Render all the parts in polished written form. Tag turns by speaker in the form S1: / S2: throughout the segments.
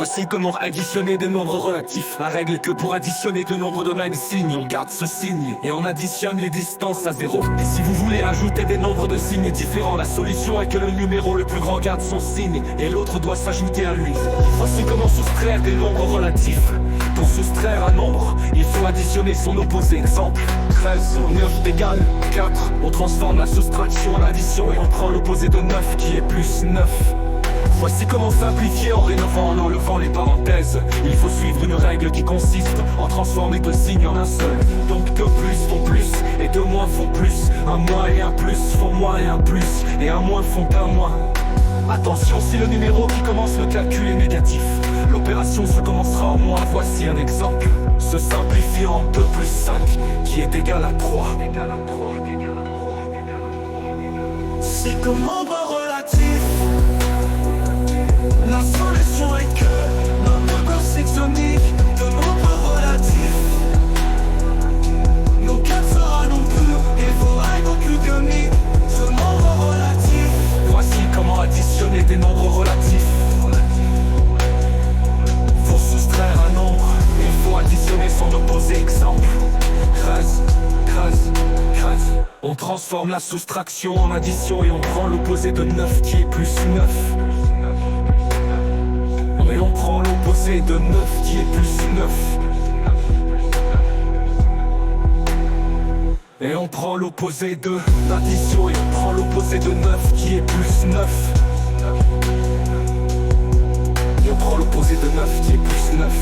S1: Voici comment additionner des nombres relatifs. La règle est que pour additionner deux nombres de même signe, on garde ce signe et on additionne les distances à zéro. Et si vous voulez ajouter des nombres de signes différents, la solution est que le numéro le plus grand garde son signe et l'autre doit s'ajouter à lui. Voici comment soustraire des nombres relatifs. Pour soustraire un nombre, il faut additionner son opposé. Exemple, 13 au 9 égale 4. On transforme la soustraction en addition et on prend l'opposé de 9 qui est plus 9. Voici comment simplifier en rénovant, en enlevant les parenthèses. Il faut suivre une règle qui consiste en transformer deux signes en un seul. Donc deux plus font plus, et deux moins font plus. Un moins et un plus font moins et un plus, et un moins font un moins. Attention, si le numéro qui commence le calcul est négatif, l'opération se commencera en moins. Voici un exemple. Se simplifie en 2 plus 5, qui est égal à 3. Si comme nombre relatif, la solution est que notre concept unique de nombre relatif. Nos 4 sera non plus et vos règles plus uniques de nombre relatif. Voici comment additionner des nombres relatifs. Pour soustraire un nombre, il faut additionner son opposé. Exemple, 13. On transforme la soustraction en addition et on prend l'opposé de 9 qui est plus 9. Et on prend l'opposé de 9 qui est plus 9. Et on prend l'opposé de l'addition et on prend l'opposé de 9 qui est plus 9. Et on prend l'opposé de 9 qui est plus 9.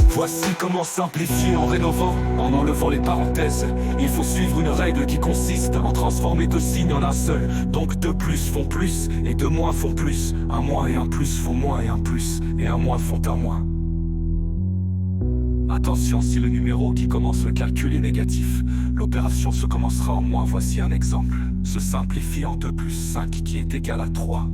S1: Voici comment simplifier en rénovant, en enlevant les parenthèses. Il faut suivre une règle qui consiste en transformer deux signes en un seul. Donc deux plus font plus, et deux moins font plus. Un moins et un plus font moins et un plus, et un moins font un moins. Attention, si le numéro qui commence le calcul est négatif, l'opération se commencera en moins. Voici un exemple. Se simplifie en 2 plus 5 qui est égal à 3.